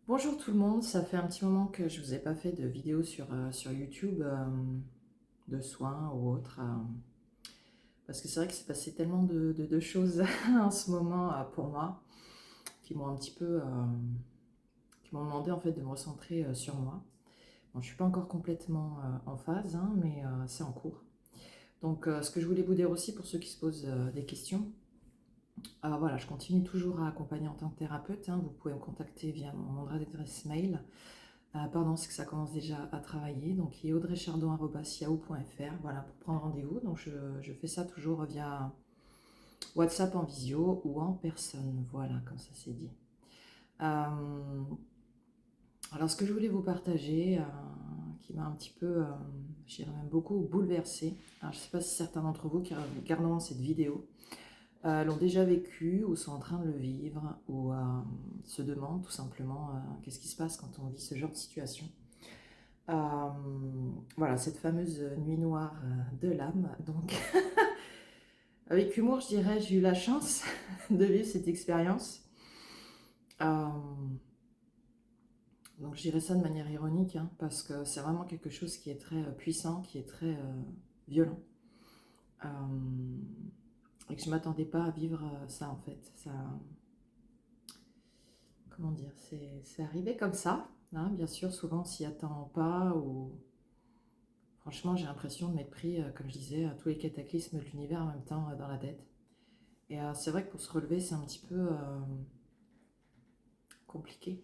Bonjour tout le monde, ça fait un petit moment que je vous ai pas fait de vidéo sur YouTube de soins ou autre. Parce que c'est vrai que c'est passé tellement de choses en ce moment pour moi qui m'ont un petit peu qui m'ont demandé en fait de me recentrer sur moi. Bon, je suis pas encore complètement en phase, hein, mais c'est en cours. Donc ce que je voulais vous dire aussi pour ceux qui se posent des questions, voilà, je continue toujours à accompagner en tant que thérapeute, hein. Vous pouvez me contacter via mon adresse mail. Pardon, c'est que ça commence déjà à travailler. Donc, il est audreychardon@yahoo.fr, voilà, pour prendre rendez-vous. Donc, je fais ça toujours via WhatsApp en visio ou en personne. Voilà, comme ça c'est dit. Euh, alors, ce que je voulais vous partager, qui m'a un petit peu, je dirais même beaucoup bouleversée. Alors, je ne sais pas si certains d'entre vous qui regarderont cette vidéo l'ont déjà vécu ou sont en train de le vivre ou se demandent tout simplement qu'est-ce qui se passe quand on vit ce genre de situation. Euh, voilà, cette fameuse nuit noire de l'âme. Donc, avec humour, je dirais, j'ai eu la chance de vivre cette expérience. Euh, donc, je dirais ça de manière ironique, hein, parce que c'est vraiment quelque chose qui est très puissant, qui est très violent. Euh, et que je ne m'attendais pas à vivre ça, en fait. Ça, comment dire, c'est arrivé comme ça. Hein, bien sûr, souvent, on s'y attend pas ou franchement, j'ai l'impression de m'être pris, comme je disais, à tous les cataclysmes de l'univers en même temps dans la tête. Et c'est vrai que pour se relever, c'est un petit peu compliqué.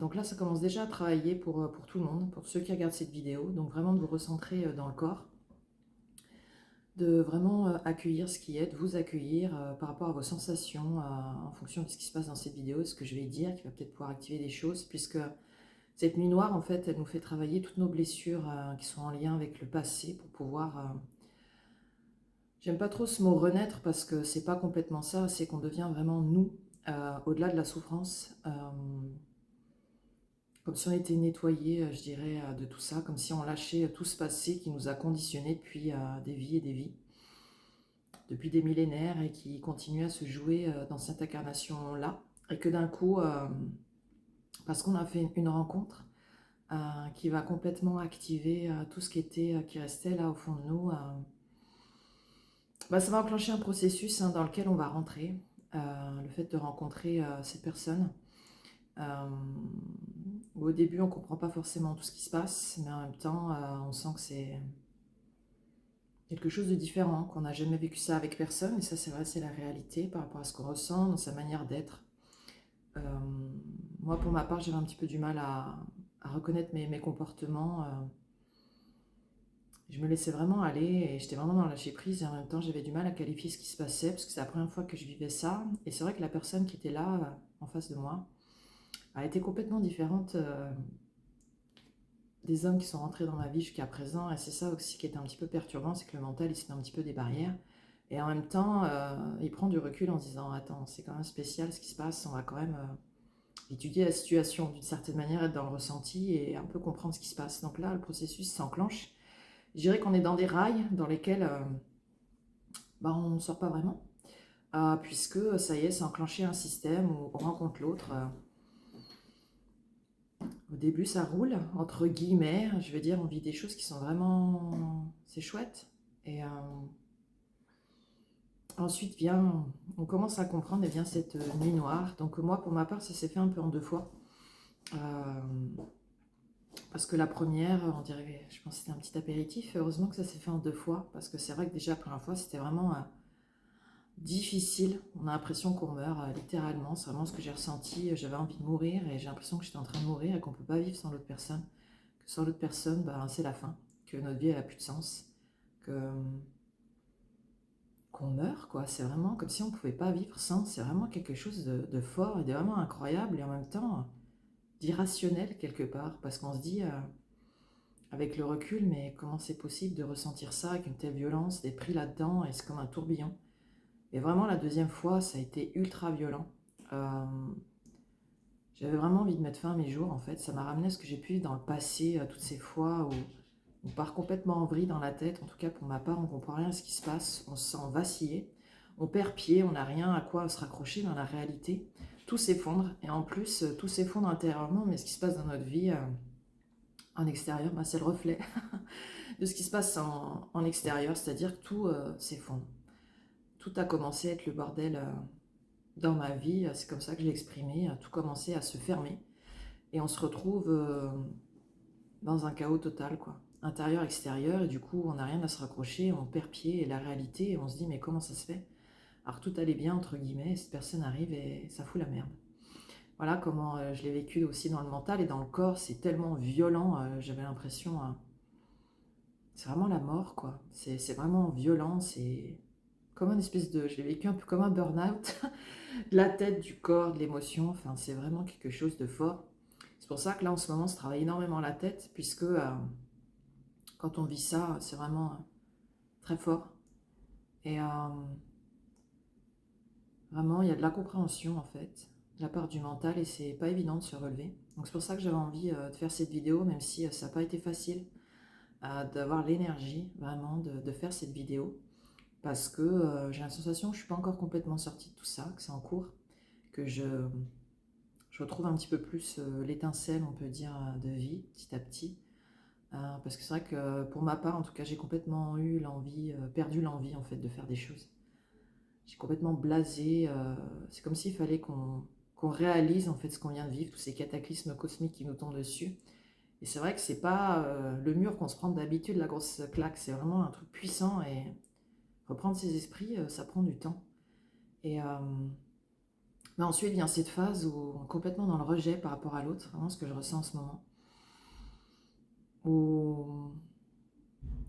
Donc là, ça commence déjà à travailler pour tout le monde, pour ceux qui regardent cette vidéo. Donc vraiment de vous recentrer dans le corps, de vraiment accueillir ce qui est, de vous accueillir par rapport à vos sensations, en fonction de ce qui se passe dans cette vidéo, ce que je vais dire, qui va peut-être pouvoir activer des choses, puisque cette nuit noire, en fait, elle nous fait travailler toutes nos blessures qui sont en lien avec le passé pour pouvoir j'aime pas trop ce mot renaître parce que c'est pas complètement ça, c'est qu'on devient vraiment nous, au-delà de la souffrance, comme si on était nettoyé, je dirais, de tout ça, comme si on lâchait tout ce passé qui nous a conditionnés depuis des vies et des vies, depuis des millénaires et qui continue à se jouer dans cette incarnation-là, et que d'un coup, parce qu'on a fait une rencontre qui va complètement activer tout ce qui était, qui restait là au fond de nous. Bah, ça va enclencher un processus hein, dans lequel on va rentrer. Le fait de rencontrer cette personne. Euh, Au début, on ne comprend pas forcément tout ce qui se passe, mais en même temps, on sent que c'est quelque chose de différent, qu'on n'a jamais vécu ça avec personne. Et ça, c'est vrai, c'est la réalité par rapport à ce qu'on ressent dans sa manière d'être. Euh, Moi, pour ma part, j'avais un petit peu du mal à reconnaître mes comportements. Je me laissais vraiment aller et j'étais vraiment dans le lâcher prise et en même temps j'avais du mal à qualifier ce qui se passait parce que c'est la première fois que je vivais ça et c'est vrai que la personne qui était là en face de moi a été complètement différente des hommes qui sont rentrés dans ma vie jusqu'à présent et c'est ça aussi qui est un petit peu perturbant, c'est que le mental il se met un petit peu des barrières et en même temps il prend du recul en se disant attends c'est quand même spécial ce qui se passe, on va quand même étudier la situation d'une certaine manière, être dans le ressenti et un peu comprendre ce qui se passe. Donc là le processus s'enclenche. Je dirais qu'on est dans des rails dans lesquels bah, on ne sort pas vraiment, puisque ça y est, c'est enclenché un système où on rencontre l'autre. Au début, ça roule, entre guillemets, je veux dire, on vit des choses qui sont vraiment... C'est chouette. Et ensuite vient, on commence à comprendre et vient cette nuit noire. Donc moi, pour ma part, ça s'est fait un peu en deux fois. Euh, Parce que la première, on dirait, je pense que c'était un petit apéritif. Heureusement que ça s'est fait en deux fois, parce que c'est vrai que déjà la première fois, c'était vraiment difficile. On a l'impression qu'on meurt littéralement. C'est vraiment ce que j'ai ressenti. J'avais envie de mourir et j'ai l'impression que j'étais en train de mourir et qu'on ne peut pas vivre sans l'autre personne. Que sans l'autre personne, bah, c'est la fin. Que notre vie n'a plus de sens. Que, qu'on meurt, quoi. C'est vraiment comme si on ne pouvait pas vivre sans. C'est vraiment quelque chose de fort et de vraiment incroyable et en même temps d'irrationnel quelque part. Parce qu'on se dit, avec le recul, mais comment c'est possible de ressentir ça avec une telle violence, d'être pris là-dedans et c'est comme un tourbillon. Et vraiment, la deuxième fois, ça a été ultra violent. Euh, J'avais vraiment envie de mettre fin à mes jours, en fait. Ça m'a ramené à ce que j'ai pu vivre dans le passé, toutes ces fois où on part complètement en vrille dans la tête. En tout cas, pour ma part, on ne comprend rien à ce qui se passe. On se sent vaciller. On perd pied, on n'a rien à quoi se raccrocher dans la réalité. tout s'effondre. Et en plus, tout s'effondre intérieurement, mais ce qui se passe dans notre vie en extérieur, bah, c'est le reflet de ce qui se passe en extérieur, c'est-à-dire que tout s'effondre. Tout a commencé à être le bordel dans ma vie, c'est comme ça que je l'ai exprimé, tout commençait à se fermer. Et on se retrouve dans un chaos total, quoi. Intérieur, extérieur, et du coup, on n'a rien à se raccrocher, on perd pied et la réalité, et on se dit, mais comment ça se fait? Alors tout allait bien, entre guillemets, et cette personne arrive et ça fout la merde. Voilà comment je l'ai vécu aussi dans le mental et dans le corps, c'est tellement violent, j'avais l'impression, c'est vraiment la mort, quoi. C'est vraiment violent, c'est comme une espèce de, je l'ai vécu un peu comme un burn-out, de la tête, du corps, de l'émotion, enfin c'est vraiment quelque chose de fort. C'est pour ça que là en ce moment, je travaille énormément la tête, puisque quand on vit ça, c'est vraiment très fort. Et vraiment, il y a de l'incompréhension en fait, de la part du mental, et c'est pas évident de se relever. Donc c'est pour ça que j'avais envie de faire cette vidéo, même si ça n'a pas été facile, d'avoir l'énergie vraiment de faire cette vidéo. Parce que j'ai la sensation que je ne suis pas encore complètement sortie de tout ça, que c'est en cours, que je retrouve un petit peu plus l'étincelle, on peut dire, de vie, petit à petit. Parce que c'est vrai que pour ma part, en tout cas, j'ai complètement eu l'envie, perdu l'envie en fait de faire des choses. J'ai complètement blasé. C'est comme s'il fallait qu'on réalise en fait ce qu'on vient de vivre, tous ces cataclysmes cosmiques qui nous tombent dessus. Et c'est vrai que c'est pas le mur qu'on se prend d'habitude, la grosse claque. C'est vraiment un truc puissant, et reprendre ses esprits, ça prend du temps. Et mais ensuite vient cette phase où on est complètement dans le rejet par rapport à l'autre, vraiment ce que je ressens en ce moment. Où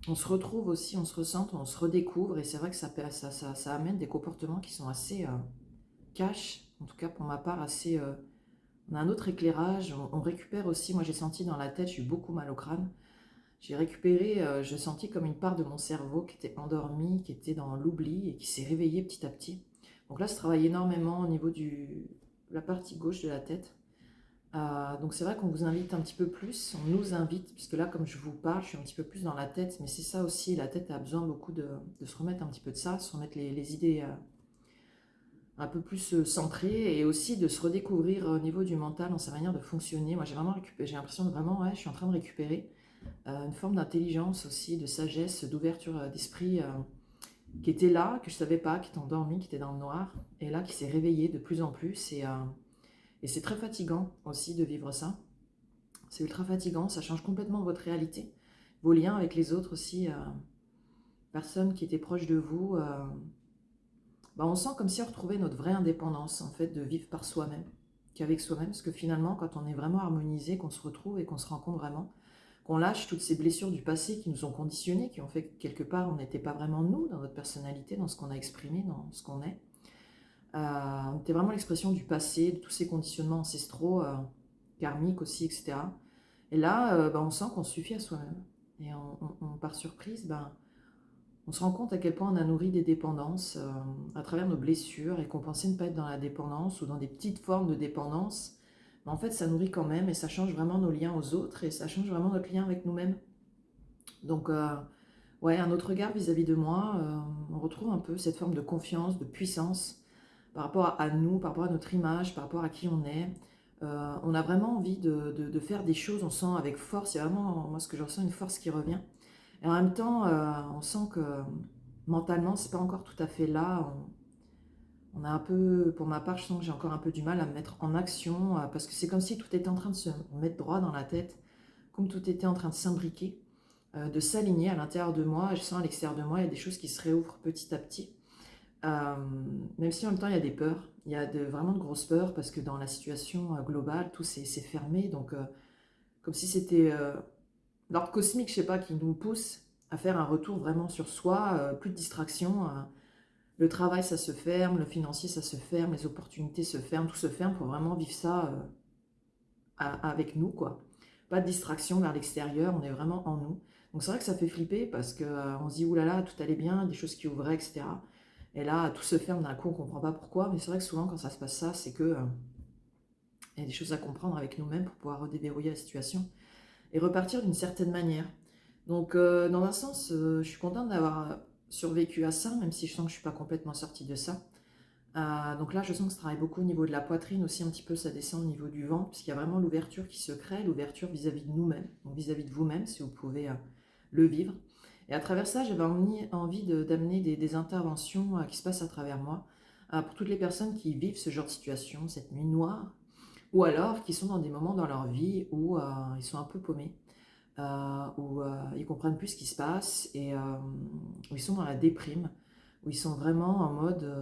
on se retrouve aussi, on se ressent, on se redécouvre, et c'est vrai que ça amène des comportements qui sont assez cash, en tout cas pour ma part, assez... on a un autre éclairage, on récupère aussi, moi j'ai senti dans la tête, j'ai eu beaucoup mal au crâne, j'ai récupéré, j'ai senti comme une part de mon cerveau qui était endormie, qui était dans l'oubli et qui s'est réveillée petit à petit. Donc là, je travaille énormément au niveau de la partie gauche de la tête. Donc c'est vrai qu'on vous invite un petit peu plus, on nous invite, puisque là, comme je vous parle, je suis un petit peu plus dans la tête, mais c'est ça aussi, la tête a besoin beaucoup de se remettre un petit peu de ça, se remettre les idées un peu plus centrées, et aussi de se redécouvrir au niveau du mental, dans sa manière de fonctionner. Moi, j'ai vraiment récupéré, j'ai l'impression de vraiment, ouais, je suis en train de récupérer une forme d'intelligence aussi, de sagesse, d'ouverture d'esprit qui était là, que je ne savais pas, qui était endormi, qui était dans le noir, et là qui s'est réveillé de plus en plus. Et c'est très fatigant aussi de vivre ça. C'est ultra fatigant, ça change complètement votre réalité, vos liens avec les autres aussi, personnes qui étaient proches de vous. Bah on sent comme si on retrouvait notre vraie indépendance, en fait, de vivre par soi-même, qu'avec soi-même, parce que finalement, quand on est vraiment harmonisé, qu'on se retrouve et qu'on se rencontre vraiment, qu'on lâche toutes ces blessures du passé qui nous ont conditionnés, qui ont fait que quelque part on n'était pas vraiment nous, dans notre personnalité, dans ce qu'on a exprimé, dans ce qu'on est. On était vraiment l'expression du passé, de tous ces conditionnements ancestraux, karmiques aussi, etc. Et là, on sent qu'on suffit à soi-même. Et par surprise, on se rend compte à quel point on a nourri des dépendances à travers nos blessures, et qu'on pensait ne pas être dans la dépendance ou dans des petites formes de dépendance. Mais en fait, ça nourrit quand même, et ça change vraiment nos liens aux autres, et ça change vraiment notre lien avec nous-mêmes. Donc, ouais, un autre regard vis-à-vis de moi, on retrouve un peu cette forme de confiance, de puissance par rapport à nous, par rapport à notre image, par rapport à qui on est. On a vraiment envie de faire des choses, on sent avec force, c'est vraiment, moi ce que je ressens, une force qui revient. Et en même temps, on sent que mentalement, c'est pas encore tout à fait là. On a un peu, pour ma part, je sens que j'ai encore un peu du mal à me mettre en action, parce que c'est comme si tout était en train de se mettre droit dans la tête, comme tout était en train de s'imbriquer, de s'aligner à l'intérieur de moi. Et je sens à l'extérieur de moi, il y a des choses qui se réouvrent petit à petit. Même si en même temps, il y a des peurs. Il y a vraiment de grosses peurs, parce que dans la situation globale, tout s'est fermé. Donc, comme si c'était l'ordre cosmique, je sais pas, qui nous pousse à faire un retour vraiment sur soi, plus de distraction. Le travail, ça se ferme, le financier, ça se ferme, les opportunités se ferment, tout se ferme pour vraiment vivre ça avec nous, quoi. Pas de distraction vers l'extérieur, on est vraiment en nous. Donc c'est vrai que ça fait flipper, parce qu'on se dit, oulala, tout allait bien, des choses qui ouvraient, etc. Et là, tout se ferme d'un coup, on ne comprend pas pourquoi. Mais c'est vrai que souvent, quand ça se passe ça, c'est que il y a des choses à comprendre avec nous-mêmes pour pouvoir redéverrouiller la situation et repartir d'une certaine manière. Donc, dans un sens, je suis contente d'avoir survécu à ça, même si je sens que je ne suis pas complètement sortie de ça. Donc là, je sens que ça travaille beaucoup au niveau de la poitrine, aussi un petit peu ça descend au niveau du ventre, puisqu'il y a vraiment l'ouverture qui se crée, l'ouverture vis-à-vis de nous-mêmes, donc vis-à-vis de vous-même, si vous pouvez le vivre. Et à travers ça, j'avais envie d'amener des interventions qui se passent à travers moi, pour toutes les personnes qui vivent ce genre de situation, cette nuit noire, ou alors qui sont dans des moments dans leur vie où ils sont un peu paumés, où ils comprennent plus ce qui se passe, et où ils sont dans la déprime, où ils sont vraiment en mode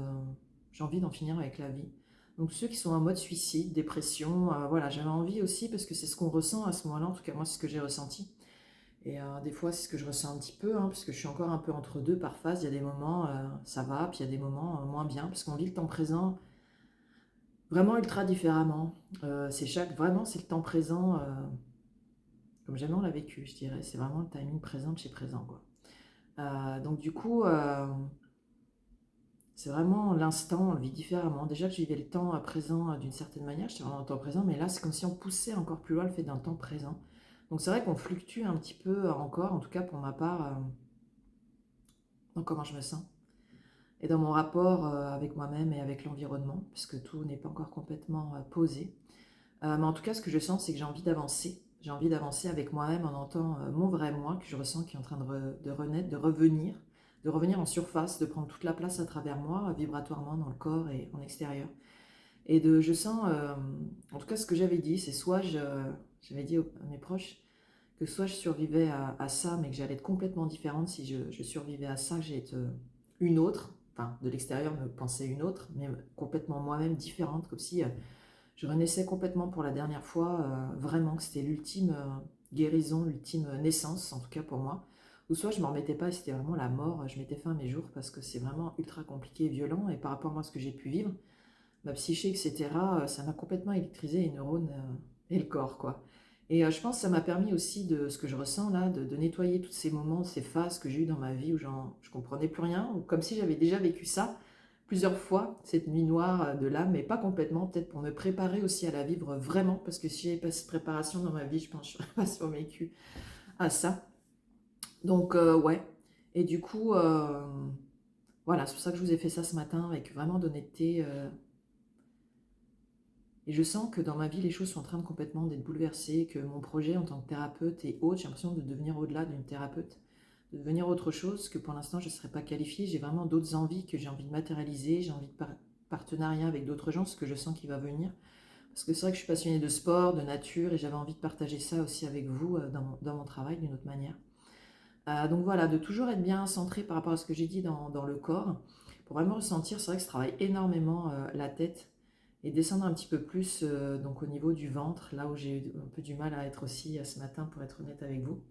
j'ai envie d'en finir avec la vie. Donc ceux qui sont en mode suicide, dépression, voilà, j'avais envie aussi, parce que c'est ce qu'on ressent à ce moment-là, en tout cas moi c'est ce que j'ai ressenti. Et des fois c'est ce que je ressens un petit peu, hein, parce que je suis encore un peu entre deux par phase. Il y a des moments ça va, puis il y a des moments moins bien, parce qu'on vit le temps présent vraiment ultra différemment. Vraiment c'est le temps présent comme jamais on l'a vécu, je dirais. C'est vraiment le timing présent de chez présent, quoi. Donc du coup, c'est vraiment l'instant, on le vit différemment. Déjà que je vivais le temps présent d'une certaine manière, j'étais vraiment dans le temps présent, mais là c'est comme si on poussait encore plus loin le fait d'un temps présent. Donc c'est vrai qu'on fluctue un petit peu encore, en tout cas pour ma part, dans comment je me sens. Et dans mon rapport avec moi-même et avec l'environnement, puisque tout n'est pas encore complètement posé. Mais en tout cas, ce que je sens, c'est que j'ai envie d'avancer. J'ai envie d'avancer avec moi-même en entendant mon vrai moi, que je ressens qui est en train de renaître, de revenir en surface, de prendre toute la place à travers moi, vibratoirement dans le corps et en extérieur. Et je sens, en tout cas ce que j'avais dit, c'est j'avais dit à mes proches, que soit je survivais à ça, mais que j'allais être complètement différente si je survivais à ça, que j'allais être une autre, enfin de l'extérieur me pensais une autre, mais complètement moi-même différente, comme si je renaissais complètement pour la dernière fois, vraiment, que c'était l'ultime guérison, l'ultime naissance, en tout cas pour moi. Ou soit je ne m'en remettais pas et c'était vraiment la mort, je mettais fin à mes jours parce que c'est vraiment ultra compliqué et violent. Et par rapport à moi, ce que j'ai pu vivre, ma psyché, etc., ça m'a complètement électrisé les neurones et le corps, quoi. Et je pense que ça m'a permis aussi de ce que je ressens là, de nettoyer tous ces moments, ces phases que j'ai eues dans ma vie où je comprenais plus rien, ou comme si j'avais déjà vécu ça plusieurs fois, cette nuit noire de l'âme, mais pas complètement, peut-être pour me préparer aussi à la vivre vraiment, parce que si j'avais pas cette préparation dans ma vie, je pense que je serais pas survécu à ça. Donc ouais, et du coup, voilà, c'est pour ça que je vous ai fait ça ce matin, avec vraiment d'honnêteté. Et je sens que dans ma vie, les choses sont en train de complètement d'être bouleversées, que mon projet en tant que thérapeute et autre, j'ai l'impression de devenir au-delà d'une thérapeute, de devenir autre chose que pour l'instant je ne serais pas qualifiée. J'ai vraiment d'autres envies que j'ai envie de matérialiser, j'ai envie de partenariat avec d'autres gens, ce que je sens qui va venir. Parce que c'est vrai que je suis passionnée de sport, de nature, et j'avais envie de partager ça aussi avec vous dans mon travail d'une autre manière. Donc voilà, de toujours être bien centré par rapport à ce que j'ai dit dans le corps, pour vraiment ressentir, c'est vrai que ça travaille énormément la tête, et descendre un petit peu plus donc au niveau du ventre, là où j'ai eu un peu du mal à être aussi ce matin, pour être honnête avec vous.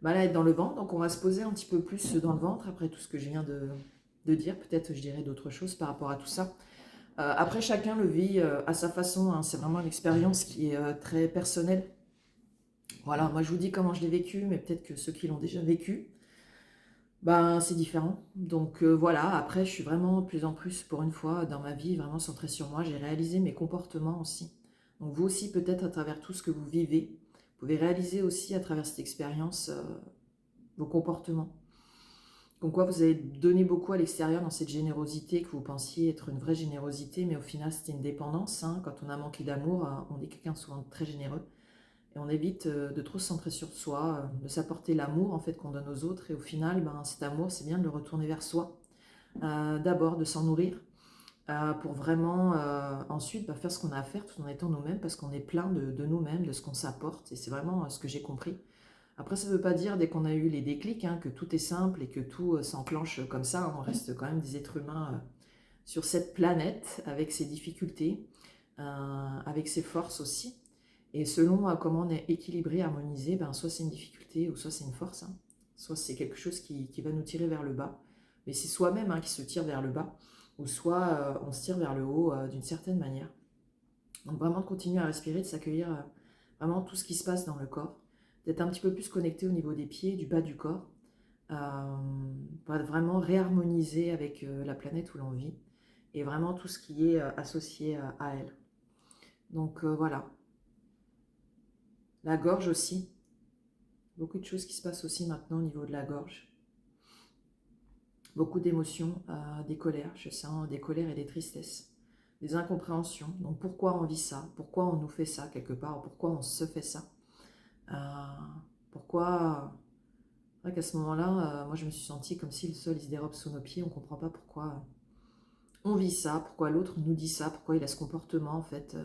Bah là, être dans le ventre, donc on va se poser un petit peu plus dans le ventre, après tout ce que je viens de dire, peut-être je dirais d'autres choses par rapport à tout ça. Après, chacun le vit à sa façon, hein. C'est vraiment une expérience qui est très personnelle. Voilà, moi je vous dis comment je l'ai vécu, mais peut-être que ceux qui l'ont déjà vécu, ben, c'est différent. Donc voilà, après je suis vraiment de plus en plus, pour une fois dans ma vie, vraiment centrée sur moi. J'ai réalisé mes comportements aussi. Donc vous aussi, peut-être à travers tout ce que vous vivez, vous pouvez réaliser aussi à travers cette expérience vos comportements. Comme quoi vous avez donné beaucoup à l'extérieur dans cette générosité que vous pensiez être une vraie générosité, mais au final c'était une dépendance, hein. Quand on a manqué d'amour, on est quelqu'un souvent de très généreux. Et on évite de trop se centrer sur soi, de s'apporter l'amour en fait qu'on donne aux autres. Et au final, ben, cet amour, c'est bien de le retourner vers soi. D'abord, de s'en nourrir pour vraiment ensuite faire ce qu'on a à faire tout en étant nous-mêmes, parce qu'on est plein de nous-mêmes, de ce qu'on s'apporte. Et c'est vraiment ce que j'ai compris. Après, ça ne veut pas dire, dès qu'on a eu les déclics, hein, que tout est simple et que tout s'enclenche comme ça, hein. On reste quand même des êtres humains sur cette planète, avec ses difficultés, avec ses forces aussi. Et selon comment on est équilibré, harmonisé, ben, soit c'est une difficulté ou soit c'est une force, hein. Soit c'est quelque chose qui va nous tirer vers le bas. Mais c'est soi-même, hein, qui se tire vers le bas. Ou soit on se tire vers le haut d'une certaine manière. Donc vraiment de continuer à respirer, de s'accueillir vraiment tout ce qui se passe dans le corps. D'être un petit peu plus connecté au niveau des pieds, du bas du corps. Pour être vraiment réharmoniser avec la planète où l'on vit. Et vraiment tout ce qui est associé à elle. Donc voilà. La gorge aussi. Beaucoup de choses qui se passent aussi maintenant au niveau de la gorge. beaucoup d'émotions, des colères. Je sens des colères et des tristesses, des incompréhensions. Donc pourquoi on vit ça? Pourquoi on nous fait ça quelque part? Pourquoi on se fait ça? Euh, pourquoi... C'est vrai qu'à ce moment-là, moi je me suis sentie comme si le sol il se dérobe sous nos pieds. On ne comprend pas pourquoi on vit ça, pourquoi l'autre nous dit ça, pourquoi il a ce comportement en fait.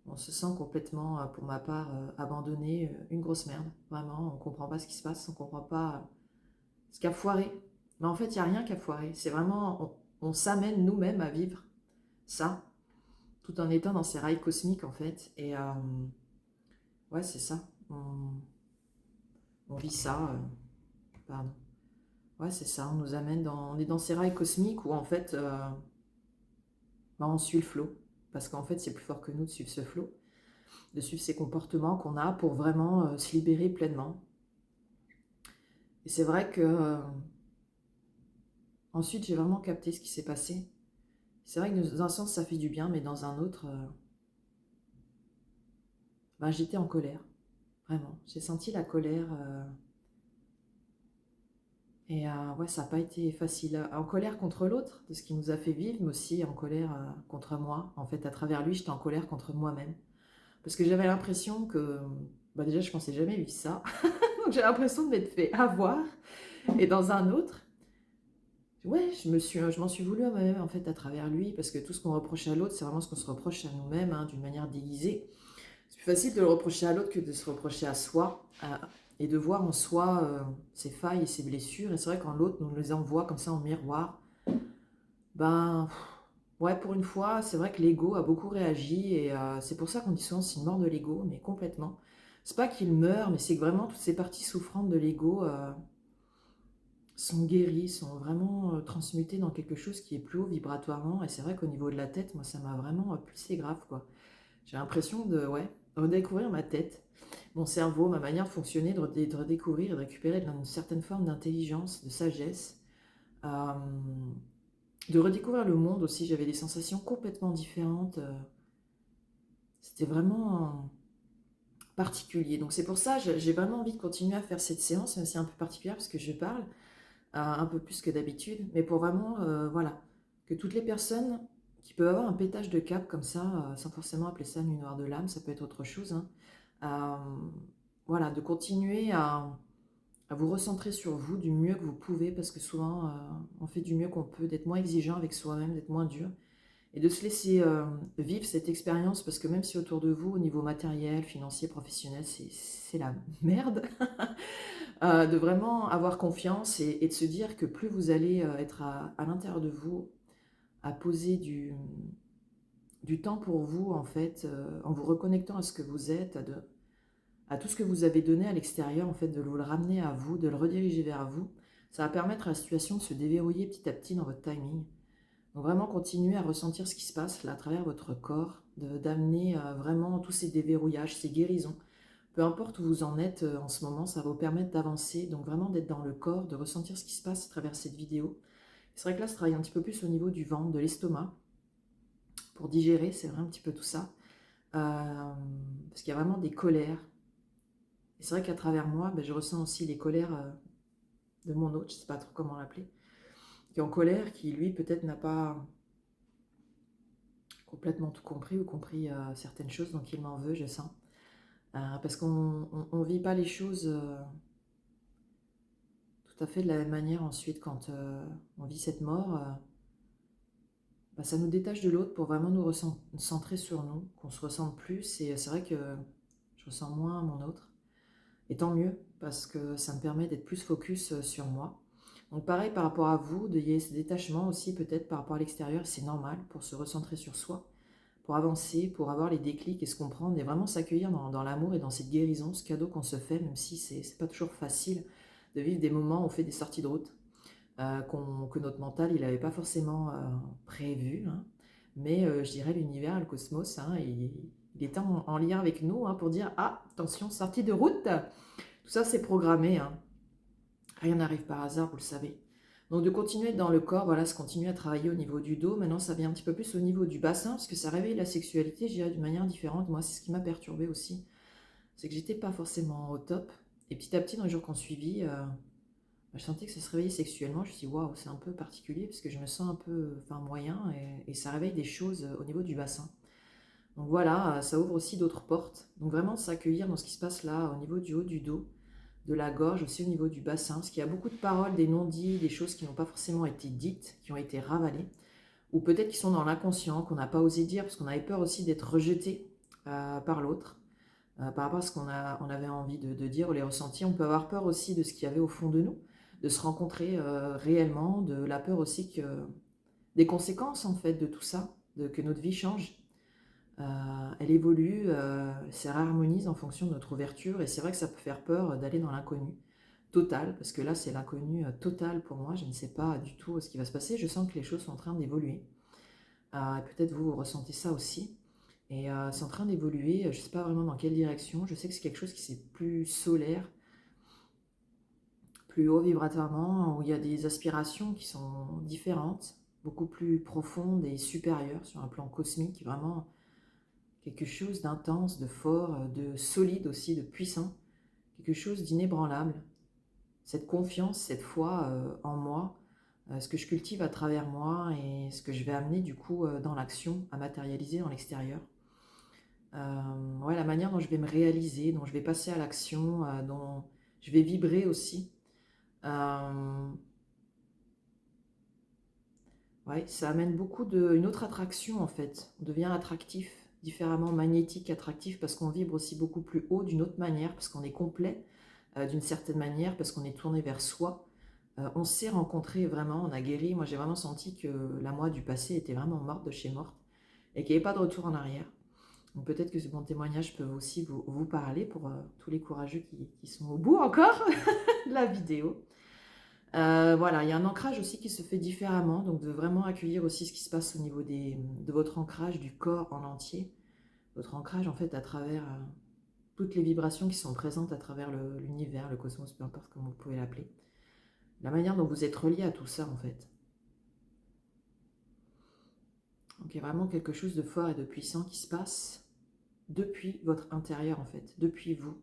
On se sent complètement, pour ma part, abandonné, une grosse merde. Vraiment, on ne comprend pas ce qui se passe, on ne comprend pas ce qui a foiré. Mais en fait, il n'y a rien qui a foiré. C'est vraiment, on s'amène nous-mêmes à vivre ça, tout en étant dans ces rails cosmiques, en fait. Et ouais, c'est ça. On vit ça. Pardon. Ouais, c'est ça. On nous amène on est dans ces rails cosmiques où, en fait, on suit le flot. Parce qu'en fait, c'est plus fort que nous de suivre ce flot, de suivre ces comportements qu'on a pour vraiment se libérer pleinement. Et c'est vrai que ensuite, j'ai vraiment capté ce qui s'est passé. C'est vrai que dans un sens, ça fait du bien, mais dans un autre, j'étais en colère. Vraiment. J'ai senti la colère. Et ouais, ça n'a pas été facile. En colère contre l'autre, de ce qui nous a fait vivre, mais aussi en colère contre moi. En fait, à travers lui, j'étais en colère contre moi-même. Parce que j'avais l'impression que... déjà, je pensais jamais vivre ça. Donc, j'ai l'impression de m'être fait avoir. Et dans un autre, ouais, je m'en suis voulu à moi-même, en fait, à travers lui. Parce que tout ce qu'on reproche à l'autre, c'est vraiment ce qu'on se reproche à nous-mêmes, hein, d'une manière déguisée. C'est plus facile de le reprocher à l'autre que de se reprocher à soi. Et de voir en soi ses failles et ses blessures. Et c'est vrai quand l'autre nous les envoie comme ça en miroir, ouais, pour une fois, c'est vrai que l'ego a beaucoup réagi. Et c'est pour ça qu'on dit souvent c'est une mort de l'ego, mais complètement. C'est pas qu'il meurt, mais c'est que vraiment toutes ces parties souffrantes de l'ego sont guéries, sont vraiment transmutées dans quelque chose qui est plus haut vibratoirement. Et c'est vrai qu'au niveau de la tête, moi, ça m'a vraiment pulsé grave, quoi. J'ai l'impression de, ouais, redécouvrir ma tête, mon cerveau, ma manière de fonctionner, de redécouvrir et de récupérer une certaine forme d'intelligence, de sagesse, euh, de redécouvrir le monde aussi. J'avais des sensations complètement différentes. C'était vraiment particulier. Donc c'est pour ça j'ai vraiment envie de continuer à faire cette séance, même si c'est un peu particulière parce que je parle un peu plus que d'habitude, mais pour vraiment, voilà, que toutes les personnes qui peuvent avoir un pétage de câble comme ça, sans forcément appeler ça nuit noire de l'âme, ça peut être autre chose, hein, voilà, de continuer à vous recentrer sur vous du mieux que vous pouvez, parce que souvent, on fait du mieux qu'on peut, d'être moins exigeant avec soi-même, d'être moins dur, et de se laisser vivre cette expérience, parce que même si autour de vous, au niveau matériel, financier, professionnel, c'est la merde, de vraiment avoir confiance et de se dire que plus vous allez être à l'intérieur de vous, à poser du temps pour vous, en fait, en vous reconnectant à ce que vous êtes, à tout ce que vous avez donné à l'extérieur, en fait, de vous le ramener à vous, de le rediriger vers vous, ça va permettre à la situation de se déverrouiller petit à petit dans votre timing. Donc vraiment continuer à ressentir ce qui se passe là, à travers votre corps, d'amener vraiment tous ces déverrouillages, ces guérisons. Peu importe où vous en êtes en ce moment, ça va vous permettre d'avancer, donc vraiment d'être dans le corps, de ressentir ce qui se passe à travers cette vidéo. C'est vrai que là, je travaille un petit peu plus au niveau du ventre, de l'estomac, pour digérer, c'est vrai un petit peu tout ça. Parce qu'il y a vraiment des colères. Et c'est vrai qu'à travers moi, je ressens aussi les colères de mon autre, je ne sais pas trop comment l'appeler, qui est en colère, qui lui peut-être n'a pas complètement tout compris ou compris certaines choses, donc il m'en veut, je sens. Parce qu'on ne vit pas les choses tout à fait de la même manière ensuite quand on vit cette mort. Ça nous détache de l'autre pour vraiment nous recentrer sur nous, qu'on se ressente plus. Et c'est vrai que je ressens moins mon autre. Et tant mieux, parce que ça me permet d'être plus focus sur moi. Donc pareil par rapport à vous, il y a ce détachement aussi peut-être par rapport à l'extérieur, c'est normal pour se recentrer sur soi, pour avancer, pour avoir les déclics et se comprendre et vraiment s'accueillir dans l'amour et dans cette guérison, ce cadeau qu'on se fait, même si c'est pas toujours facile de vivre des moments où on fait des sorties de route, que notre mental il n'avait pas forcément prévu, hein. Mais je dirais l'univers, le cosmos, hein, il était en lien avec nous, hein, pour dire ah attention, sortie de route, tout ça c'est programmé, hein. Rien n'arrive par hasard, vous le savez. Donc de continuer dans le corps, voilà, se continuer à travailler au niveau du dos. Maintenant, ça vient un petit peu plus au niveau du bassin, parce que ça réveille la sexualité, je dirais, d'une manière différente. Moi, c'est ce qui m'a perturbée aussi. C'est que j'étais pas forcément au top. Et petit à petit, dans les jours qui ont suivi, je sentais que ça se réveillait sexuellement. Je me suis dit, waouh, c'est un peu particulier parce que je me sens un peu, enfin, moyen et ça réveille des choses au niveau du bassin. Donc voilà, ça ouvre aussi d'autres portes. Donc vraiment s'accueillir dans ce qui se passe là, au niveau du haut du dos, de la gorge, aussi au niveau du bassin, parce qu'il y a beaucoup de paroles, des non-dits, des choses qui n'ont pas forcément été dites, qui ont été ravalées, ou peut-être qui sont dans l'inconscient, qu'on n'a pas osé dire, parce qu'on avait peur aussi d'être rejeté par l'autre, par rapport à ce on avait envie de dire ou les ressentir. On peut avoir peur aussi de ce qu'il y avait au fond de nous, de se rencontrer réellement, de la peur aussi des conséquences en fait de tout ça, que notre vie change. Elle évolue, se réharmonise en fonction de notre ouverture et c'est vrai que ça peut faire peur d'aller dans l'inconnu total, parce que là c'est l'inconnu total pour moi, je ne sais pas du tout ce qui va se passer, je sens que les choses sont en train d'évoluer. Peut-être vous ressentez ça aussi, et c'est en train d'évoluer, je ne sais pas vraiment dans quelle direction, je sais que c'est quelque chose qui c'est plus solaire, plus haut vibratoirement, où il y a des aspirations qui sont différentes, beaucoup plus profondes et supérieures sur un plan cosmique, vraiment quelque chose d'intense, de fort, de solide aussi, de puissant, quelque chose d'inébranlable. Cette confiance, cette foi en moi, ce que je cultive à travers moi et ce que je vais amener du coup dans l'action, à matérialiser dans l'extérieur. Ouais, la manière dont je vais me réaliser, dont je vais passer à l'action, dont je vais vibrer aussi. Ouais, ça amène beaucoup une autre attraction en fait. On devient attractif, différemment magnétique, attractif, parce qu'on vibre aussi beaucoup plus haut d'une autre manière, parce qu'on est complet d'une certaine manière, parce qu'on est tourné vers soi. On s'est rencontré vraiment, on a guéri. Moi j'ai vraiment senti que la moi du passé était vraiment morte de chez morte et qu'il n'y avait pas de retour en arrière. Donc peut-être que ce bon témoignage peut aussi vous parler pour tous les courageux qui sont au bout encore de la vidéo. Voilà, il y a un ancrage aussi qui se fait différemment, donc de vraiment accueillir aussi ce qui se passe au niveau de votre ancrage du corps en entier. Votre ancrage en fait à travers toutes les vibrations qui sont présentes à travers l'univers, le cosmos, peu importe comment vous pouvez l'appeler. La manière dont vous êtes relié à tout ça en fait. Donc il y a vraiment quelque chose de fort et de puissant qui se passe depuis votre intérieur en fait, depuis vous.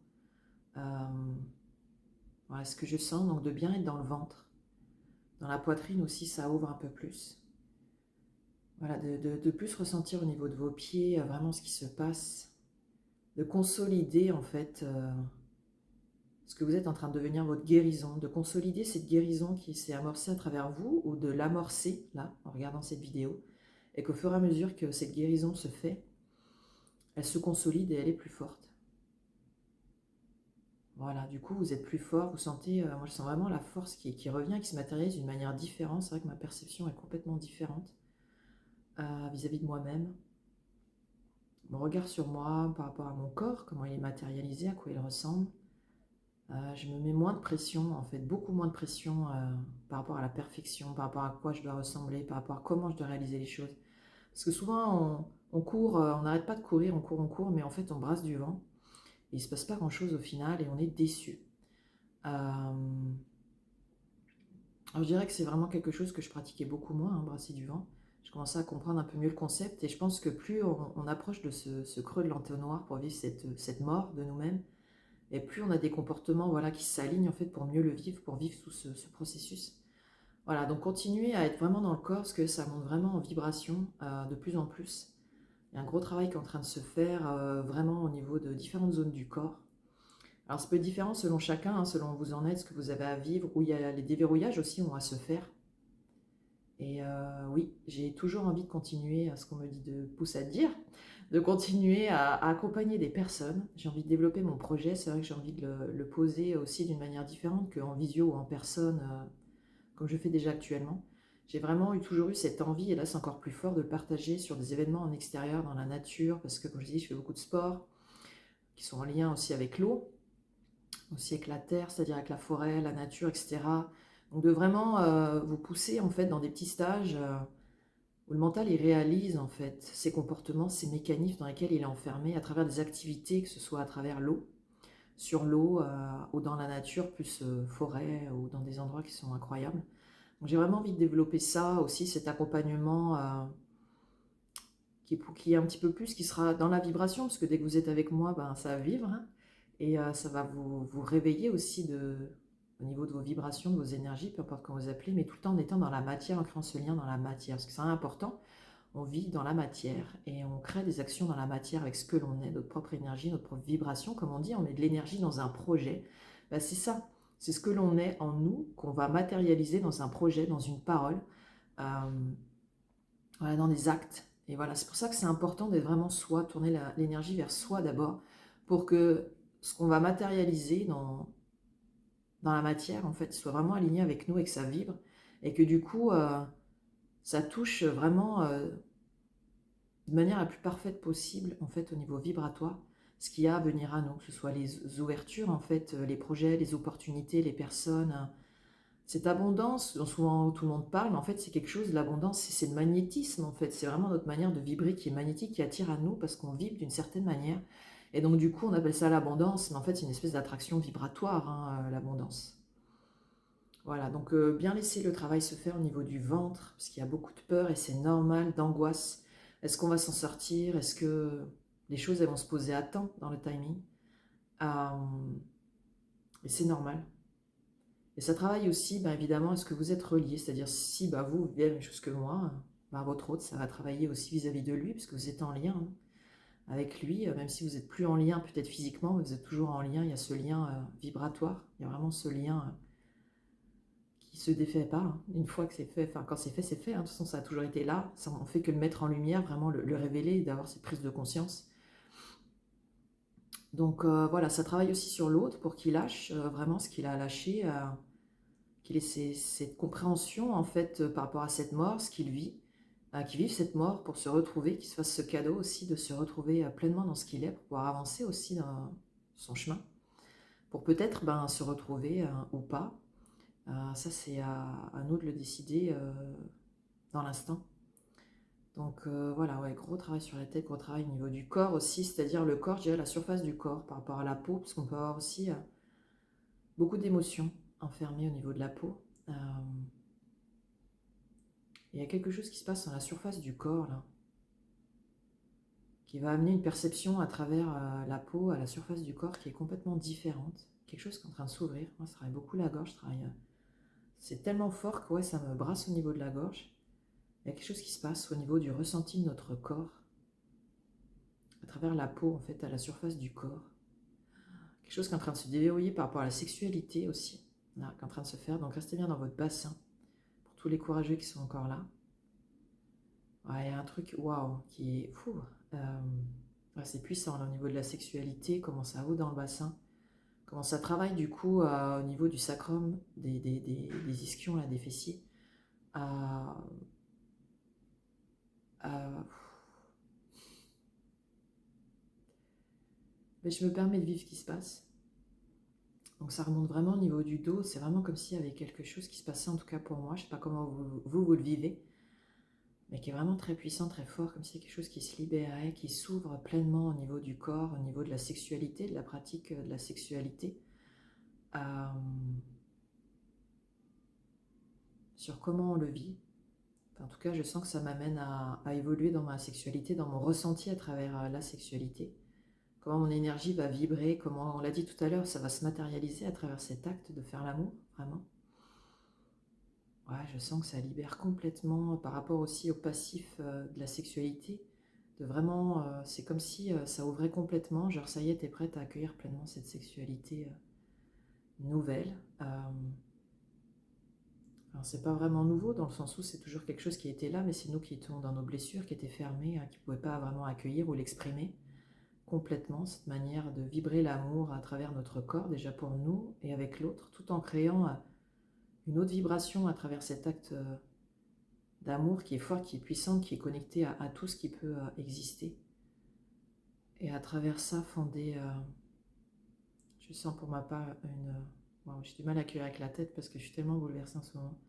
Voilà ce que je sens, donc de bien être dans le ventre. Dans la poitrine aussi, ça ouvre un peu plus. Voilà, de plus ressentir au niveau de vos pieds vraiment ce qui se passe. De consolider en fait ce que vous êtes en train de devenir votre guérison. De consolider cette guérison qui s'est amorcée à travers vous ou de l'amorcer là en regardant cette vidéo. Et qu'au fur et à mesure que cette guérison se fait, elle se consolide et elle est plus forte. Voilà, du coup vous êtes plus fort, vous sentez, moi je sens vraiment la force qui revient, qui se matérialise d'une manière différente. C'est vrai que ma perception est complètement différente vis-à-vis de moi-même. Mon regard sur moi par rapport à mon corps, comment il est matérialisé, à quoi il ressemble. Je me mets moins de pression, en fait, beaucoup moins de pression par rapport à la perfection, par rapport à quoi je dois ressembler, par rapport à comment je dois réaliser les choses. Parce que souvent, on court, on n'arrête pas de courir, on court, mais en fait, on brasse du vent. Et il ne se passe pas grand-chose au final et on est déçu. Alors, je dirais que c'est vraiment quelque chose que je pratiquais beaucoup moins, hein, brasser du vent. Je commençais à comprendre un peu mieux le concept et je pense que plus on approche de ce creux de l'entonnoir pour vivre cette mort de nous-mêmes, et plus on a des comportements voilà, qui s'alignent en fait pour mieux le vivre, pour vivre tout ce processus. Voilà, donc continuez à être vraiment dans le corps parce que ça monte vraiment en vibration de plus en plus. Il y a un gros travail qui est en train de se faire vraiment au niveau de différentes zones du corps. Alors ça peut être différent selon chacun, hein, selon où vous en êtes, ce que vous avez à vivre, où il y a les déverrouillages aussi ont à se faire. Et oui, j'ai toujours envie de continuer à ce qu'on me dit de pousse à dire, de continuer à accompagner des personnes. J'ai envie de développer mon projet, c'est vrai que j'ai envie de le poser aussi d'une manière différente qu'en visio ou en personne, comme je fais déjà actuellement. J'ai vraiment toujours eu cette envie, et là c'est encore plus fort, de le partager sur des événements en extérieur, dans la nature, parce que comme je dis, je fais beaucoup de sports qui sont en lien aussi avec l'eau, aussi avec la terre, c'est-à-dire avec la forêt, la nature, etc. Donc de vraiment vous pousser en fait dans des petits stages où le mental il réalise en fait ses comportements, ses mécanismes dans lesquels il est enfermé à travers des activités, que ce soit à travers l'eau, sur l'eau ou dans la nature, plus forêt ou dans des endroits qui sont incroyables. Donc j'ai vraiment envie de développer ça aussi, cet accompagnement qui est un petit peu plus, qui sera dans la vibration, parce que dès que vous êtes avec moi, ben, ça va vivre, hein, et ça va vous réveiller aussi au niveau de vos vibrations, de vos énergies, peu importe comment vous appelez, mais tout le temps en étant dans la matière, en créant ce lien dans la matière. Parce que c'est important, on vit dans la matière et on crée des actions dans la matière avec ce que l'on est, notre propre énergie, notre propre vibration. Comme on dit, on met de l'énergie dans un projet. Ben, c'est ça, c'est ce que l'on est en nous qu'on va matérialiser dans un projet, dans une parole, euh, voilà, dans des actes. Et voilà, c'est pour ça que c'est important d'être vraiment soi, tourner l'énergie vers soi d'abord, pour que ce qu'on va matérialiser dans la matière, en fait, soit vraiment aligné avec nous et que ça vibre, et que du coup, ça touche vraiment de manière la plus parfaite possible, en fait, au niveau vibratoire, ce qu'il y a à venir à nous, que ce soit les ouvertures, en fait, les projets, les opportunités, les personnes, cette abondance dont souvent tout le monde parle, mais en fait, c'est quelque chose, l'abondance, c'est le magnétisme, en fait, c'est vraiment notre manière de vibrer qui est magnétique, qui attire à nous, parce qu'on vibre d'une certaine manière, et donc du coup, on appelle ça l'abondance, mais en fait, c'est une espèce d'attraction vibratoire, hein, l'abondance. Voilà, donc bien laisser le travail se faire au niveau du ventre, parce qu'il y a beaucoup de peur et c'est normal, d'angoisse. Est-ce qu'on va s'en sortir? Est-ce que les choses elles vont se poser à temps dans le timing? Euh, et c'est normal. Et ça travaille aussi, ben, évidemment, est-ce que vous êtes relié? C'est-à-dire si ben, vous vivez la même chose que moi, ben, votre hôte, ça va travailler aussi vis-à-vis de lui, parce que vous êtes en lien, hein, avec lui, même si vous n'êtes plus en lien peut-être physiquement, vous êtes toujours en lien, il y a ce lien vibratoire, il y a vraiment ce lien qui se défait pas, hein. Une fois que c'est fait, enfin quand c'est fait, hein. De toute façon ça a toujours été là, ça, on fait que le mettre en lumière, vraiment le révéler et d'avoir cette prise de conscience. Donc voilà, ça travaille aussi sur l'autre pour qu'il lâche vraiment ce qu'il a lâché, qu'il ait cette compréhension en fait par rapport à cette mort, ce qu'il vit, qu'il vive cette mort pour se retrouver, qu'il se fasse ce cadeau aussi de se retrouver pleinement dans ce qu'il est, pour pouvoir avancer aussi dans son chemin, pour peut-être ben, se retrouver ou pas. Ça c'est à nous de le décider dans l'instant. Donc voilà, ouais, gros travail sur la tête, gros travail au niveau du corps aussi, c'est-à-dire le corps, je dirais la surface du corps par rapport à la peau, parce qu'on peut avoir aussi beaucoup d'émotions enfermées au niveau de la peau. Il y a quelque chose qui se passe dans la surface du corps, là, qui va amener une perception à travers la peau, à la surface du corps, qui est complètement différente. Quelque chose qui est en train de s'ouvrir. Moi, je travaille beaucoup la gorge, c'est tellement fort que ouais, ça me brasse au niveau de la gorge. Il y a quelque chose qui se passe au niveau du ressenti de notre corps, à travers la peau, en fait, à la surface du corps. Quelque chose qui est en train de se déverrouiller par rapport à la sexualité aussi, là, qui est en train de se faire. Donc restez bien dans votre bassin, pour tous les courageux qui sont encore là. Ouais, il y a un truc, waouh, qui est fou. Ouais, c'est puissant là, au niveau de la sexualité, comment ça vaut dans le bassin, comment ça travaille du coup au niveau du sacrum, des ischions, là, des fessiers. Euh, euh, mais je me permets de vivre ce qui se passe. Donc ça remonte vraiment au niveau du dos, c'est vraiment comme s'il y avait quelque chose qui se passait, en tout cas pour moi, je ne sais pas comment vous le vivez, mais qui est vraiment très puissant, très fort, comme s'il y a quelque chose qui se libérait, qui s'ouvre pleinement au niveau du corps, au niveau de la sexualité, de la pratique de la sexualité, euh, sur comment on le vit. Enfin, en tout cas, je sens que ça m'amène à évoluer dans ma sexualité, dans mon ressenti à travers la sexualité. Comment mon énergie va vibrer, comment, on l'a dit tout à l'heure, ça va se matérialiser à travers cet acte de faire l'amour, vraiment. Ouais, je sens que ça libère complètement par rapport aussi au passif de la sexualité. De vraiment, c'est comme si ça ouvrait complètement. Genre, ça y est, t'es prête à accueillir pleinement cette sexualité nouvelle. Alors, c'est pas vraiment nouveau dans le sens où c'est toujours quelque chose qui était là, mais c'est nous qui étions dans nos blessures, qui étaient fermées, hein, qui ne pouvaient pas vraiment accueillir ou l'exprimer complètement, cette manière de vibrer l'amour à travers notre corps, déjà pour nous et avec l'autre, tout en créant une autre vibration à travers cet acte d'amour qui est fort, qui est puissant, qui est connecté à tout ce qui peut exister. Et à travers ça, fonder, je sens pour ma part bon, j'ai du mal à accueillir avec la tête parce que je suis tellement bouleversée en ce moment,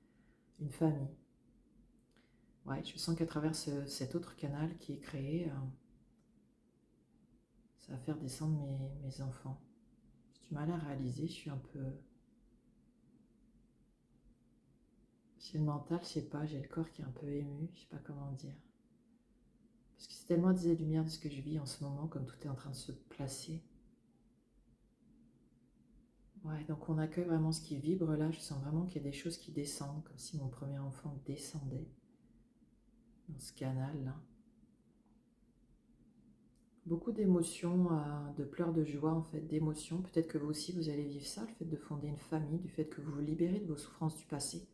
une famille. Ouais, je sens qu'à travers cet autre canal qui est créé, ça va faire descendre mes enfants. J'ai du mal à réaliser, je suis un peu... J'ai le mental, je sais pas, j'ai le corps qui est un peu ému, je sais pas comment dire. Parce que c'est tellement des lumières de ce que je vis en ce moment, comme tout est en train de se placer. Ouais, donc on accueille vraiment ce qui vibre là. Je sens vraiment qu'il y a des choses qui descendent, comme si mon premier enfant descendait dans ce canal là. Beaucoup d'émotions, de pleurs de joie en fait, d'émotions. Peut-être que vous aussi vous allez vivre ça, le fait de fonder une famille, du fait que vous vous libérez de vos souffrances du passé,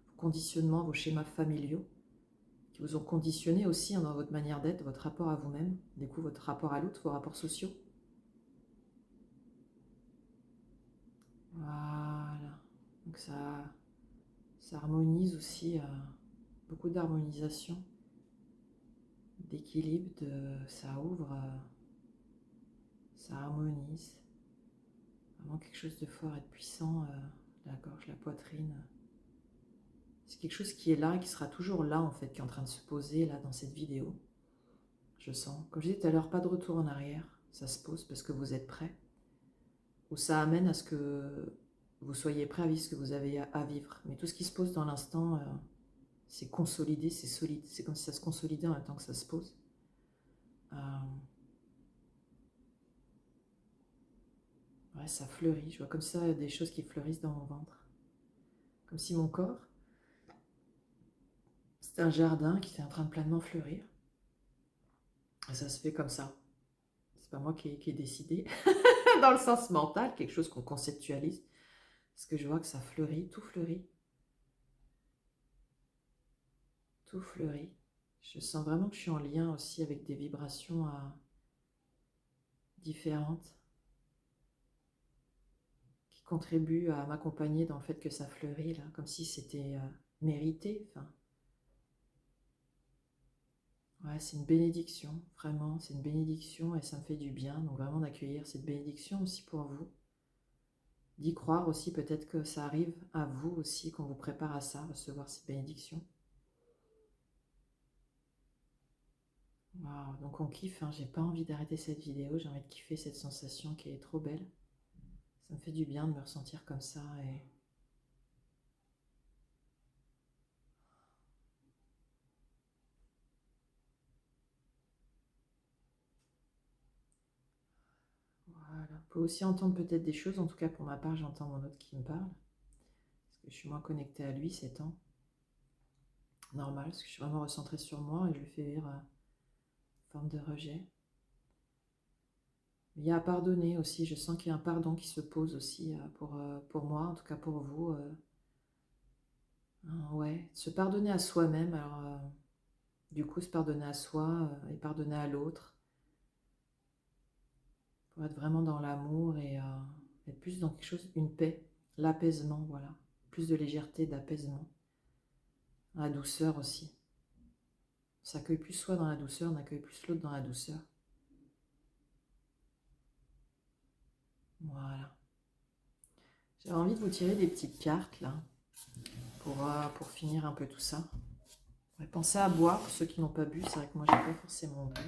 vos conditionnements, vos schémas familiaux, qui vous ont conditionné aussi dans votre manière d'être, votre rapport à vous-même, du coup votre rapport à l'autre, vos rapports sociaux. Voilà. Donc ça harmonise aussi, beaucoup d'harmonisation, d'équilibre, ça ouvre, ça harmonise. Vraiment quelque chose de fort et de puissant, la gorge, la poitrine. C'est quelque chose qui est là et qui sera toujours là en fait, qui est en train de se poser là dans cette vidéo. Je sens. Comme je disais tout à l'heure, pas de retour en arrière. Ça se pose parce que vous êtes prêt. Ou ça amène à ce que vous soyez prêt à vivre ce que vous avez à vivre. Mais tout ce qui se pose dans l'instant, c'est consolidé, c'est solide. C'est comme si ça se consolidait en même temps que ça se pose. Ouais, ça fleurit. Je vois comme ça des choses qui fleurissent dans mon ventre. Comme si mon corps, c'était un jardin qui était en train de pleinement fleurir. Et ça se fait comme ça. C'est pas moi qui ai décidé. Dans le sens mental, quelque chose qu'on conceptualise. Parce que je vois que ça fleurit, tout fleurit. Tout fleurit. Je sens vraiment que je suis en lien aussi avec des vibrations différentes qui contribuent à m'accompagner dans le fait que ça fleurit, là, comme si c'était mérité. Enfin, ouais, c'est une bénédiction, vraiment, c'est une bénédiction et ça me fait du bien. Donc vraiment d'accueillir cette bénédiction aussi pour vous. D'y croire aussi, peut-être que ça arrive à vous aussi, qu'on vous prépare à ça, recevoir cette bénédiction. Wow, donc on kiffe, hein. J'ai pas envie d'arrêter cette vidéo, j'ai envie de kiffer cette sensation qui est trop belle. Ça me fait du bien de me ressentir comme ça et voilà. Vous pouvez aussi entendre peut-être des choses, en tout cas pour ma part, j'entends mon autre qui me parle. Parce que je suis moins connectée à lui ces temps. Normal, parce que je suis vraiment recentrée sur moi et je lui fais vivre une forme de rejet. Mais il y a à pardonner aussi, je sens qu'il y a un pardon qui se pose aussi pour moi, en tout cas pour vous. Ouais, se pardonner à soi-même, alors du coup se pardonner à soi et pardonner à l'autre, pour être vraiment dans l'amour et être plus dans quelque chose, une paix, l'apaisement, voilà. Plus de légèreté, d'apaisement, la douceur aussi. On s'accueille plus soi dans la douceur, on accueille plus l'autre dans la douceur. Voilà. J'avais envie de vous tirer des petites cartes là, pour finir un peu tout ça. Pensez à boire, pour ceux qui n'ont pas bu, c'est vrai que moi j'ai pas forcément bu.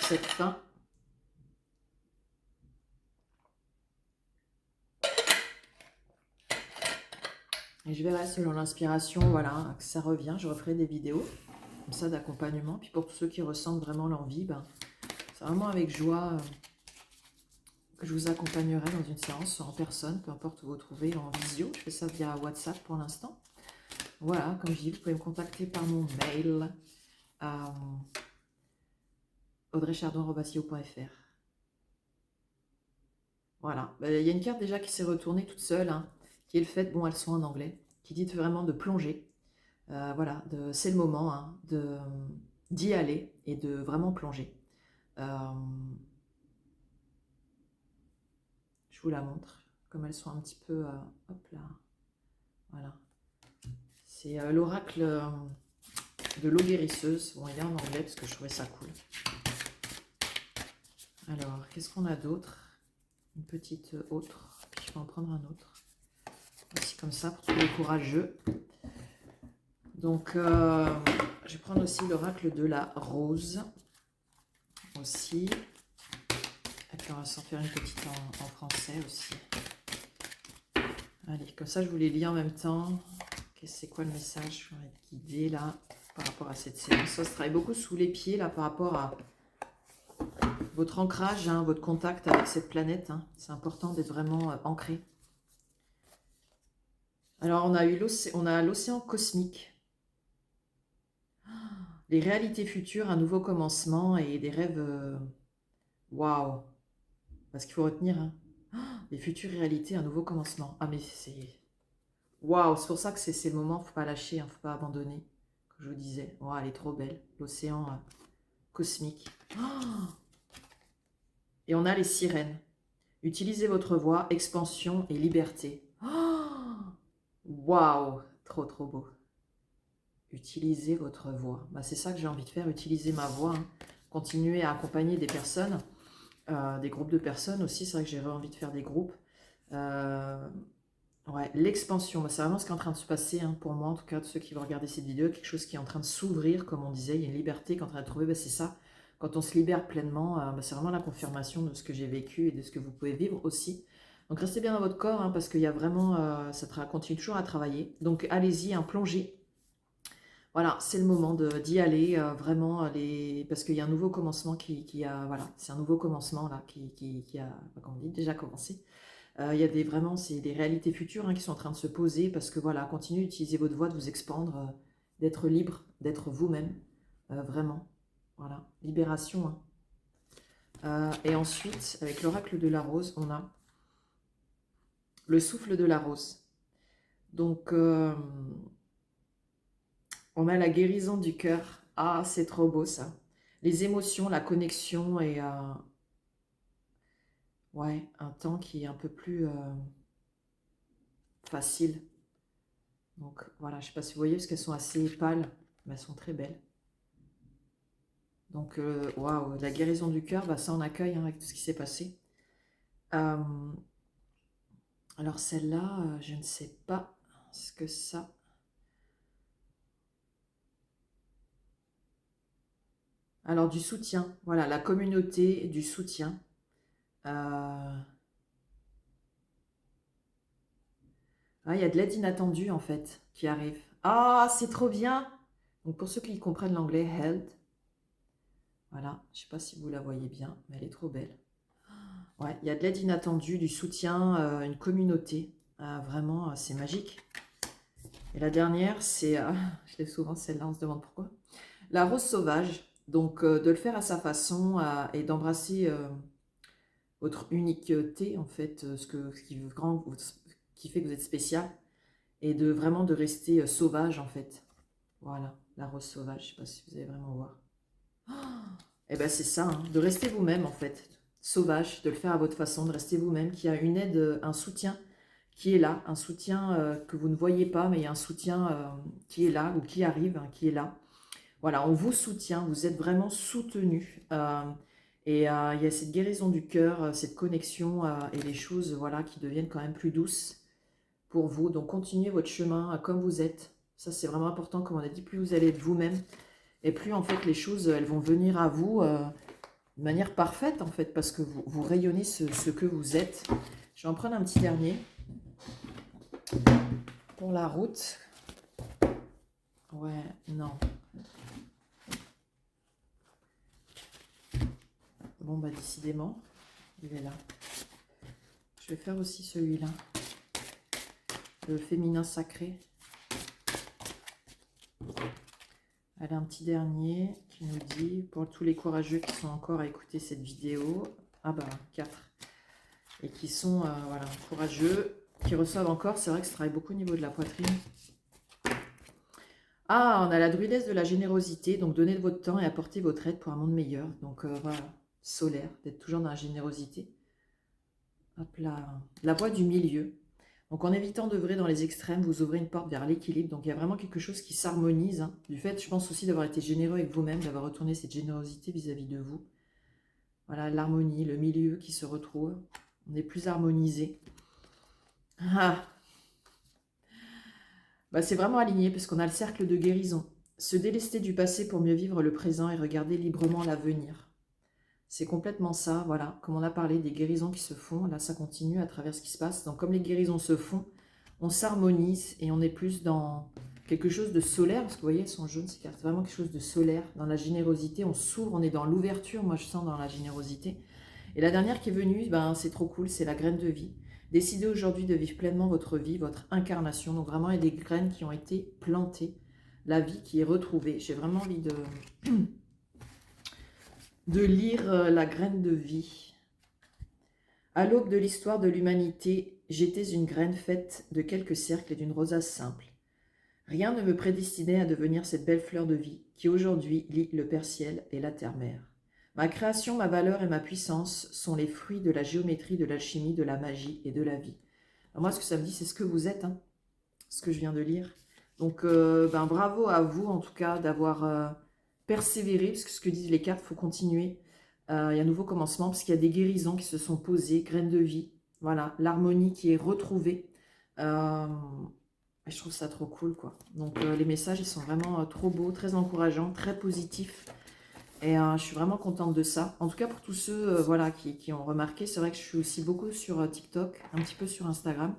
Cette fin. Et je verrai selon l'inspiration, voilà, que ça revient, je referai des vidéos comme ça d'accompagnement. Puis pour tous ceux qui ressentent vraiment l'envie, ben, c'est vraiment avec joie que je vous accompagnerai dans une séance, soit en personne, peu importe où vous vous trouvez, en visio. Je fais ça via WhatsApp pour l'instant. Voilà, comme je dis, vous pouvez me contacter par mon mail audreychardon@yahoo.fr. Voilà, il y a une carte déjà qui s'est retournée toute seule, hein, qui est le fait, bon, elles sont en anglais, qui dit vraiment de plonger. Voilà, c'est le moment hein, d'y aller et de vraiment plonger. Je vous la montre, comme elles sont un petit peu... hop là, voilà. C'est l'oracle de l'eau guérisseuse. Bon, il est en anglais parce que je trouvais ça cool. Alors, qu'est-ce qu'on a d'autre? Une petite autre. Puis je vais en prendre un autre. Aussi comme ça pour tous les courageux. Donc, je vais prendre aussi l'oracle de la rose. Aussi. Et puis on va s'en faire une petite en français aussi. Allez, comme ça je vous les lis en même temps. C'est quoi le message? Je vais être guidée là par rapport à cette séance. Ça se travaille beaucoup sous les pieds là par rapport à votre ancrage, hein, votre contact avec cette planète. Hein. C'est important d'être vraiment ancré. Alors, on a l'océan cosmique. Les réalités futures, un nouveau commencement et des rêves... Waouh! Parce qu'il faut retenir, hein, les futures réalités, un nouveau commencement. Ah, mais c'est... Waouh! C'est pour ça que c'est le moment, il ne faut pas lâcher, il ne faut pas abandonner. Comme je vous disais. Oh, elle est trop belle. L'océan cosmique. Oh, et on a les sirènes. Utilisez votre voix, expansion et liberté. Oh, waouh! Trop, trop beau. Utilisez votre voix. Bah, c'est ça que j'ai envie de faire, utiliser ma voix. Hein. Continuer à accompagner des personnes, des groupes de personnes aussi. C'est vrai que j'ai envie de faire des groupes. Ouais, l'expansion, c'est vraiment ce qui est en train de se passer, hein, pour moi, en tout cas, de ceux qui vont regarder cette vidéo, quelque chose qui est en train de s'ouvrir, comme on disait, il y a une liberté qu'on est en train de trouver, c'est ça. Quand on se libère pleinement, c'est vraiment la confirmation de ce que j'ai vécu et de ce que vous pouvez vivre aussi. Donc restez bien dans votre corps, hein, parce qu'il y a vraiment, ça continue toujours à travailler. Donc allez-y, hein, plongez. Voilà, c'est le moment d'y aller, vraiment, parce qu'il y a un nouveau commencement qui a, voilà, c'est un nouveau commencement là, qui a, comme on dit, déjà commencé. Il y a vraiment, c'est des réalités futures, hein, qui sont en train de se poser, parce que voilà, continuez d'utiliser votre voix, de vous expandre, d'être libre, d'être vous-même, vraiment. Voilà, libération. Hein. Et ensuite, avec l'oracle de la rose, on a le souffle de la rose. Donc, on a la guérison du cœur. Ah, c'est trop beau ça. Les émotions, la connexion et ouais, un temps qui est un peu plus facile. Donc voilà, je ne sais pas si vous voyez, parce qu'elles sont assez pâles, mais elles sont très belles. Donc, waouh, la guérison du cœur, bah, ça on accueille, hein, avec tout ce qui s'est passé. Alors celle-là, je ne sais pas ce que ça... Alors du soutien, voilà, la communauté du soutien. Ah, il y a de l'aide inattendue en fait qui arrive. Ah, c'est trop bien! Donc pour ceux qui comprennent l'anglais, help. Voilà, je ne sais pas si vous la voyez bien, mais elle est trop belle. Ouais, il y a de l'aide inattendue, du soutien, une communauté. Vraiment, c'est magique. Et la dernière, c'est, je l'ai souvent celle-là, on se demande pourquoi. La rose sauvage. Donc, de le faire à sa façon et d'embrasser votre uniqueté, en fait, qui fait que vous êtes spécial. Et de vraiment de rester sauvage, en fait. Voilà, la rose sauvage. Je ne sais pas si vous allez vraiment voir. Et ben c'est ça, hein, de rester vous-même, en fait. Sauvage, de le faire à votre façon, de rester vous-même, qui a une aide, un soutien qui est là, un soutien que vous ne voyez pas, mais il y a un soutien qui est là, ou qui arrive, hein, qui est là. Voilà, on vous soutient, vous êtes vraiment soutenu. Et il y a cette guérison du cœur, cette connexion, et les choses, voilà, qui deviennent quand même plus douces pour vous. Donc continuez votre chemin comme vous êtes. Ça, c'est vraiment important, comme on a dit, plus vous allez être vous-même, et plus, en fait, les choses, elles vont venir à vous de manière parfaite, en fait, parce que vous rayonnez ce que vous êtes. Je vais en prendre un petit dernier pour la route. Ouais, non. Bon, bah décidément, il est là. Je vais faire aussi celui-là. Le féminin sacré. Allez, un petit dernier qui nous dit, pour tous les courageux qui sont encore à écouter cette vidéo, ah bah 4, et qui sont voilà, courageux, qui reçoivent encore, c'est vrai que ça travaille beaucoup au niveau de la poitrine. Ah, on a la druidesse de la générosité, donc donnez de votre temps et apportez votre aide pour un monde meilleur. Donc voilà, solaire, d'être toujours dans la générosité. Hop là, la voie du milieu. Donc en évitant d'œuvrer dans les extrêmes, vous ouvrez une porte vers l'équilibre. Donc il y a vraiment quelque chose qui s'harmonise. Hein. Du fait, je pense aussi d'avoir été généreux avec vous-même, d'avoir retourné cette générosité vis-à-vis de vous. Voilà, l'harmonie, le milieu qui se retrouve. On est plus harmonisé. Ah, bah, c'est vraiment aligné parce qu'on a le cercle de guérison. Se délester du passé pour mieux vivre le présent et regarder librement l'avenir. C'est complètement ça, voilà. Comme on a parlé des guérisons qui se font, là ça continue à travers ce qui se passe. Donc comme les guérisons se font, on s'harmonise et on est plus dans quelque chose de solaire, parce que vous voyez, elles sont jaunes ces cartes, vraiment quelque chose de solaire, dans la générosité, on s'ouvre, on est dans l'ouverture, moi je sens dans la générosité. Et la dernière qui est venue, ben, c'est trop cool, c'est la graine de vie. Décidez aujourd'hui de vivre pleinement votre vie, votre incarnation. Donc vraiment, il y a des graines qui ont été plantées, la vie qui est retrouvée. J'ai vraiment envie de lire la graine de vie. À l'aube de l'histoire de l'humanité, j'étais une graine faite de quelques cercles et d'une rosace simple. Rien ne me prédestinait à devenir cette belle fleur de vie qui aujourd'hui lie le Père Ciel et la Terre-Mère. Ma création, ma valeur et ma puissance sont les fruits de la géométrie, de l'alchimie, de la magie et de la vie. Alors moi, ce que ça me dit, c'est ce que vous êtes, hein, ce que je viens de lire. Donc, ben, bravo à vous, en tout cas, d'avoir persévéré, parce que ce que disent les cartes, il faut continuer. Il y a un nouveau commencement, parce qu'il y a des guérisons qui se sont posées, graines de vie. Voilà, l'harmonie qui est retrouvée. Et je trouve ça trop cool, quoi. Donc, les messages, ils sont vraiment trop beaux, très encourageants, très positifs. Et je suis vraiment contente de ça. En tout cas, pour tous ceux voilà, qui ont remarqué, c'est vrai que je suis aussi beaucoup sur TikTok, un petit peu sur Instagram.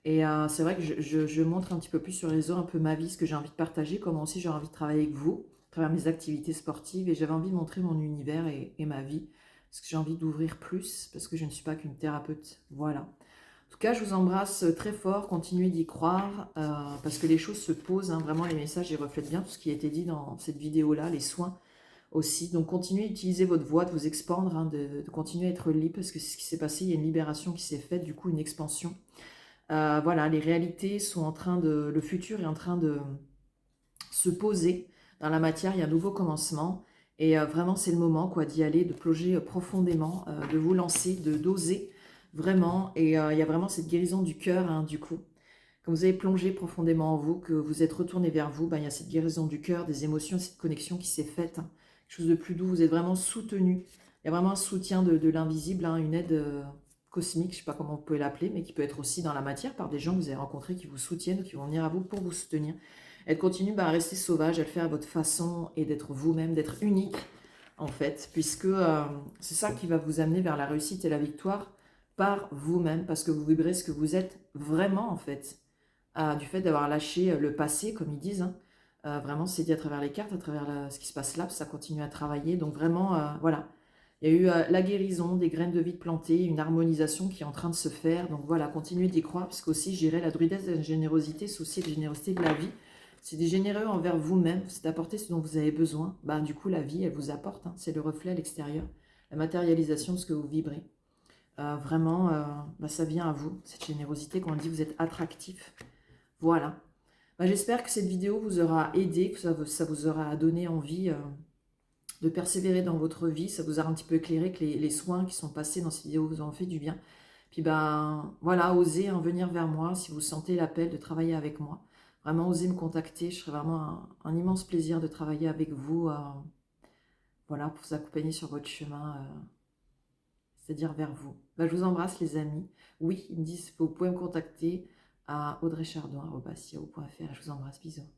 Et c'est vrai que je montre un petit peu plus sur les réseaux un peu ma vie, ce que j'ai envie de partager, comment aussi j'ai envie de travailler avec vous, à travers mes activités sportives. Et j'avais envie de montrer mon univers et ma vie, parce que j'ai envie d'ouvrir plus, parce que je ne suis pas qu'une thérapeute. Voilà. En tout cas, je vous embrasse très fort, continuez d'y croire, parce que les choses se posent, hein, vraiment les messages, ils reflètent bien tout ce qui a été dit dans cette vidéo-là, les soins aussi. Donc continuez à utiliser votre voix, de vous expandre, hein, de continuer à être libre, parce que c'est ce qui s'est passé, il y a une libération qui s'est faite, du coup une expansion. Voilà, les réalités sont en train de... Le futur est en train de se poser dans la matière, il y a un nouveau commencement. Et vraiment, c'est le moment quoi d'y aller, de plonger profondément, de vous lancer, de d'oser vraiment. Et il y a vraiment cette guérison du cœur, hein, du coup. Quand vous avez plongé profondément en vous, que vous êtes retourné vers vous, ben, il y a cette guérison du cœur, des émotions, cette connexion qui s'est faite. Hein. Quelque chose de plus doux, vous êtes vraiment soutenu. Il y a vraiment un soutien de l'invisible, hein, une aide cosmique, je ne sais pas comment vous pouvez l'appeler, mais qui peut être aussi dans la matière par des gens que vous avez rencontrés qui vous soutiennent, qui vont venir à vous pour vous soutenir. Elle continue à rester sauvage, à le faire à votre façon et d'être vous-même, d'être unique en fait, puisque c'est ça qui va vous amener vers la réussite et la victoire par vous-même, parce que vous vibrez ce que vous êtes vraiment en fait. Du fait d'avoir lâché le passé, comme ils disent. Hein. Vraiment, c'est dit à travers les cartes, à travers ce qui se passe là, ça continue à travailler. Donc vraiment, voilà. Il y a eu la guérison, des graines de vie plantées, une harmonisation qui est en train de se faire. Donc voilà, continuez d'y croire, parce qu'aussi, j'irai la druidesse de la générosité, c'est aussi la générosité de la vie. C'est des généreux envers vous-même, c'est d'apporter ce dont vous avez besoin. Ben, du coup, la vie, elle vous apporte. Hein. C'est le reflet à l'extérieur, la matérialisation de ce que vous vibrez. Vraiment, ben, ça vient à vous, cette générosité. Quand on dit vous êtes attractif, voilà. Bah, j'espère que cette vidéo vous aura aidé, que ça vous aura donné envie de persévérer dans votre vie. Ça vous a un petit peu éclairé, que les soins qui sont passés dans cette vidéo vous ont fait du bien. Puis ben voilà, osez en venir vers moi si vous sentez l'appel de travailler avec moi. Vraiment, osez me contacter. Je serai vraiment un immense plaisir de travailler avec vous. Voilà, pour vous accompagner sur votre chemin, c'est-à-dire vers vous. Bah, je vous embrasse les amis. Oui, ils me disent, vous pouvez me contacter à audreychardon@yahoo.fr. Je vous embrasse, bisous.